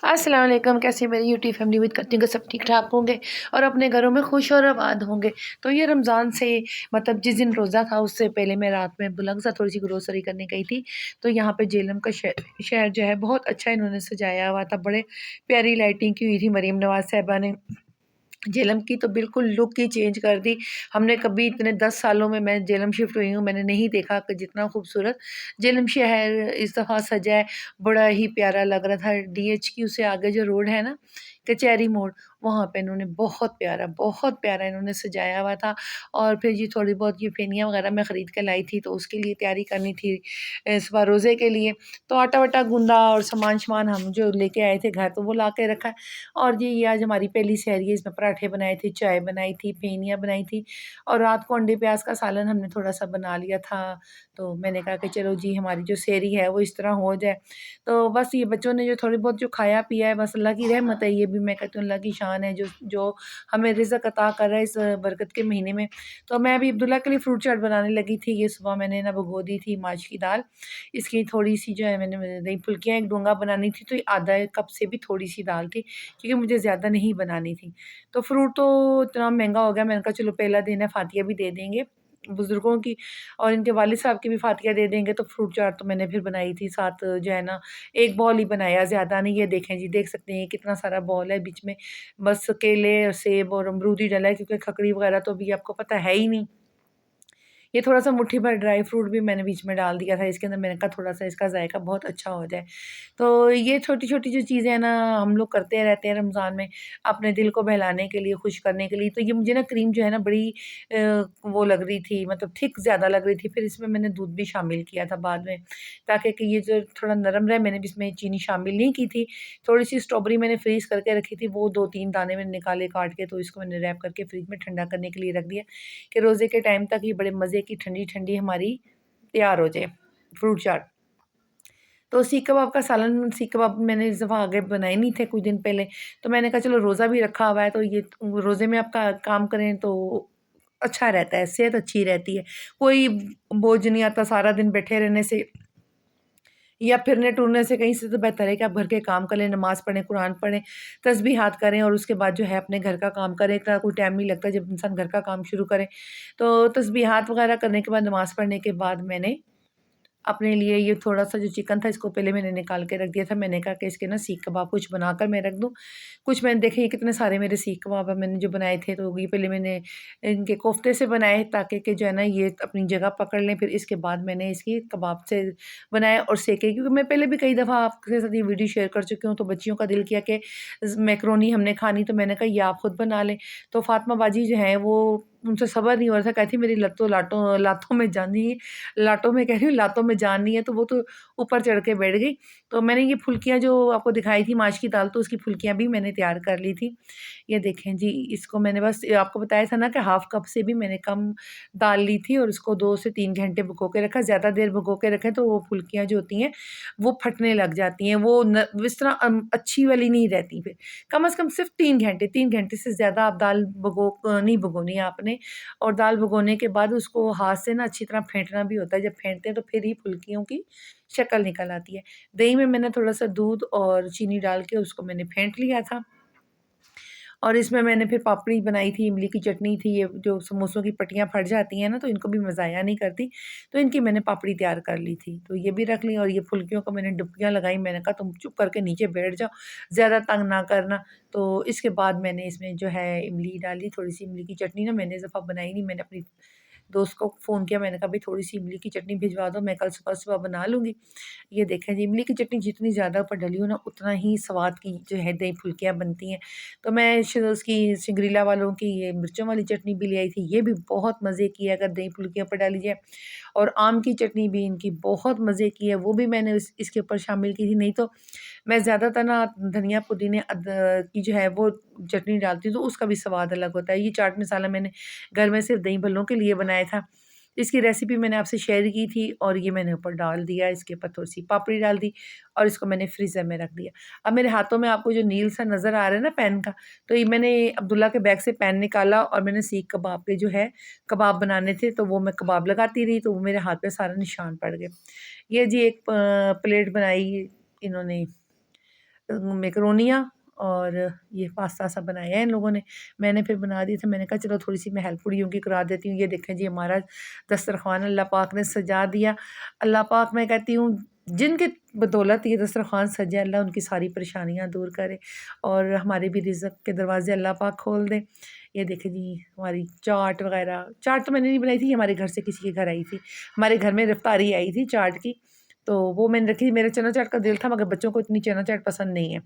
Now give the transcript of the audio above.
अस्सलाम वालेकुम। कैसे मेरी यूट्यूब फैमिली उम्मीद करती हूँ कि सब ठीक ठाक होंगे और अपने घरों में खुश और आबाद होंगे। तो ये रमज़ान से मतलब जिस दिन रोज़ा था उससे पहले मैं रात में बुलंद सा थोड़ी सी ग्रोसरी करने गई थी। तो यहाँ पे जेलम का शहर जो है बहुत अच्छा इन्होंने सजाया हुआ था। बड़े प्यारी लाइटिंग की हुई थी। मरीम नवाज़ साहिबा ने जेलम की तो बिल्कुल लुक ही चेंज कर दी। हमने कभी इतने 10 सालों में मैं जेलम शिफ्ट हुई हूँ, मैंने नहीं देखा कि जितना खूबसूरत जेलम शहर इस दफ़ा सजा है। बड़ा ही प्यारा लग रहा था। डीएचक्यू से आगे जो रोड है ना, कचहरी मोड़, वहाँ पे इन्होंने बहुत प्यारा इन्होंने सजाया हुआ था। और फिर ये थोड़ी बहुत ये फेनियाँ वग़ैरह मैं ख़रीद के लाई थी, तो उसके लिए तैयारी करनी थी सुबह रोज़े के लिए। तो आटा-वाटा गूँधा और सामान-शमान हम जो लेके आए थे घर, तो वो ला के रखा है। और ये आज हमारी पहली सहरी है। इसमें पराठे बनाए थे, चाय बनाई थी, फेनियाँ बनाई थी और रात को अंडे प्याज़ का सालन हमने थोड़ा-सा बना लिया था। तो मैंने कहा कि चलो जी हमारी जो सहरी है वो इस तरह हो जाए। तो बस ये बच्चों ने जो थोड़ी बहुत जो खाया पिया है, बस अल्लाह की रहमत है। ये भी मैं कहती हूँ अल्लाह की शान है जो जो हमें रिज़्क अता कर रहा है इस बरकत के महीने में। तो मैं अभी अब्दुल्ला के लिए फ्रूट चाट बनाने लगी थी। ये सुबह मैंने ना भिगो दी थी माश की दाल। इसकी थोड़ी-सी जो है मैंने दही फुल्कियाँ एक डोंगा बनानी थी, तो आधा कप से भी थोड़ी-सी दाल थी, क्योंकि मुझे ज़्यादा नहीं बनानी थी। तो फ्रूट तो इतना महँगा हो गया, मैंने कहा चलो पहला दिन है फ़ातिया भी दे देंगे बुज़ुर्गों की और इनके वालिद साहब की भी फ़ातिया दे देंगे। तो फ्रूट चाट तो मैंने फिर बनाई थी, साथ जो है ना 1 बॉल ही बनाया, ज़्यादा नहीं। ये देखें जी, देख सकते हैं कितना सारा बॉल है, बीच में बस केले, सेब और अमरूद ही डला है, क्योंकि खकड़ी वग़ैरह तो अभी आपको पता है ही नहीं। ये थोड़ा-सा मुट्ठी भर ड्राई फ्रूट भी मैंने बीच में डाल दिया था इसके अंदर, मैंने कहा थोड़ा-सा इसका ज़ायका बहुत अच्छा हो जाए। तो ये छोटी-छोटी जो चीज़ें हैं ना, हम लोग करते रहते हैं रमज़ान में, अपने दिल को बहलाने के लिए, खुश करने के लिए। तो ये मुझे ना क्रीम जो है ना बड़ी वो लग रही थी, मतलब थिक ज़्यादा लग रही थी, फिर इसमें मैंने दूध भी शामिल किया था बाद में, ताकि कि ये जो थोड़ा नरम रहे। मैंने भी इसमें चीनी शामिल नहीं की थी। थोड़ी-सी स्ट्रॉबेरी मैंने फ्रीज़ करके रखी थी, वो 2-3 दाने मैंने निकाले काट के, तो इसको मैंने रैप करके फ्रिज में ठंडा करने के लिए रख दिया कि रोज़े के टाइम तक ये बड़े मज़े की ठंडी-ठंडी हमारी तैयार हो जाए, फ्रूट चाट। तो सीख कबाब का सालन, सीख कबाब मैंने इस दफ़ा आगे बनाए नहीं थे कुछ दिन पहले, तो मैंने कहा चलो रोज़ा भी रखा हुआ है, तो ये रोज़े में आप का काम करें तो अच्छा रहता है, सेहत अच्छी रहती है। कोई बोझ नहीं आता सारा दिन बैठे रहने से या फिरने-टुरने से। कहीं से तो बेहतर है कि आप घर के काम कर लें, नमाज़ पढ़ें, कुरान पढ़ें, तस्बीहात करें और उसके बाद जो है अपने घर का काम करें। इतना कोई टाइम नहीं लगता जब इंसान घर का काम शुरू करे। तो तस्बीहात वग़ैरह करने के बाद, नमाज़ पढ़ने के बाद मैंने अपने लिए ये थोड़ा-सा जो चिकन था इसको पहले मैंने निकाल के रख दिया था। मैंने कहा कि इसके ना सीख कबाब कुछ बनाकर मैं रख दूँ। कुछ मैंने देखे, ये कितने सारे मेरे सीख कबाब मैंने जो बनाए थे, तो ये पहले मैंने इनके कोफ्ते से बनाए ताकि कि जो है ना ये अपनी जगह पकड़ लें। फिर इसके बाद मैंने इसकी कबाब से बनाए और सेके, क्योंकि मैं पहले भी कई दफ़ा आपके साथ ये वीडियो शेयर कर चुकी हूँ। तो बच्चियों का दिल किया कि मैकरोनी हमने खानी, तो मैंने कहा ये आप खुद बना लें। तो फ़ातिमा बाजी जो है वो, उनसे सब्र नहीं हो रहा था, कहती मेरी लत्तों लाटों लातों में जान नहीं है, लाटों में कह रही हूँ, लातों में जान नहीं है। तो वो तो ऊपर चढ़ के बैठ गई। तो मैंने ये फुल्कियाँ जो आपको दिखाई थी माश की दाल, तो उसकी फुल्कियाँ भी मैंने तैयार कर ली थी। ये देखें जी, इसको मैंने बस आपको बताया था ना कि हाफ़ कप से भी मैंने कम दाल ली थी और उसको 2 से 3 घंटे भिगो के रखा। ज़्यादा देर भिगो के रखें तो वो फुल्कियाँ जो होती हैं वो फटने लग जाती हैं, वो न इस तरह अच्छी वाली नहीं रहती फिर। कम से कम सिर्फ़ 3 घंटे, 3 घंटे से ज़्यादा आप दाल नहीं भिगोनी है आपने। और दाल भिगोने के बाद उसको हाथ से ना अच्छी तरह फेंटना भी होता है। जब फेंटते हैं तो फिर ही फुल्कियों की शक्ल निकल आती है। दही में मैंने थोड़ा-सा दूध और चीनी डाल के उसको मैंने फेंट लिया था। और इसमें मैंने फिर पापड़ी बनाई थी, इमली की चटनी थी, ये जो समोसों की पट्टियाँ फट जाती हैं ना, तो इनको भी मज़ाया नहीं करती, तो इनकी मैंने पापड़ी तैयार कर ली थी। तो ये भी रख ली और ये फुल्कियों को मैंने डुबकियाँ लगाई। मैंने कहा तुम चुप करके नीचे बैठ जाओ, ज़्यादा तंग ना करना। तो इसके बाद मैंने इसमें जो है इमली डाली, थोड़ी-सी इमली की चटनी ना मैंने इस दफ़ा बनाई नहीं, मैंने अपनी दोस्त को फ़ोन किया, मैंने कहा भई थोड़ी-सी इमली की चटनी भिजवा दो, मैं कल सुबह-सुबह बना लूँगी। ये देखें जी, इमली की चटनी जितनी ज़्यादा ऊपर डली हो ना, उतना ही स्वाद की जो है दही फुल्कियाँ बनती हैं। तो मैं उसकी सिंगरीला वालों की ये मिर्चों वाली चटनी भी ले आई थी, ये भी बहुत मज़े की है अगर दही फुल्कियों पर डाली जाए। और आम की चटनी भी इनकी बहुत मज़े की है, वो भी मैंने इसके ऊपर शामिल की थी। नहीं तो मैं ज़्यादातर ना धनिया, पुदीने, की जो है वो चटनी डालती हूँ, तो उसका भी स्वाद अलग होता है। ये चाट मसाला मैंने घर में सिर्फ़ दही भल्लों के लिए बनाया था। इसकी रेसिपी मैंने आपसे शेयर की थी और ये मैंने ऊपर डाल दिया, इसके ऊपर थोड़ी-सी पापड़ी डाल दी और इसको मैंने फ्रीज़र में रख दिया। अब मेरे हाथों में आपको जो नील सा नज़र आ रहा है ना पेन का, तो ये मैंने अब्दुल्ला के बैग से पेन निकाला और मैंने सीख कबाब के जो है कबाब बनाने थे, तो वो मैं कबाब लगाती रही, तो वो मेरे हाथ पे सारा निशान पड़ गए। ये जी एक प्लेट बनाई इन्होंने मैकरोनियाँ और ये पास्ता सा बनाया है इन लोगों ने। मैंने फिर बना दिए थे, मैंने कहा चलो थोड़ी-सी मैं हेल्प कुड़ियों की करा देती हूँ। ये देखें जी हमारा दस्तरख़्वान अल्लाह पाक ने सजा दिया। अल्लाह पाक मैं कहती हूँ जिनकी बदौलत ये दस्तरख़्वान सजा अल्लाह उनकी सारी परेशानियाँ दूर करे और हमारे भी रिज़्क़ के दरवाज़े अल्लाह पाक खोल दे। ये देखें जी हमारी चाट वग़ैरह, चाट तो मैंने नहीं बनाई थी, ये हमारे घर से किसी के घर आई थी। हमारे घर में रफ़्तारी आई थी चाट की, तो वो मैंने रखी थी। मेरा चना चाट का दिल था मगर बच्चों को इतनी चना चाट पसंद नहीं है।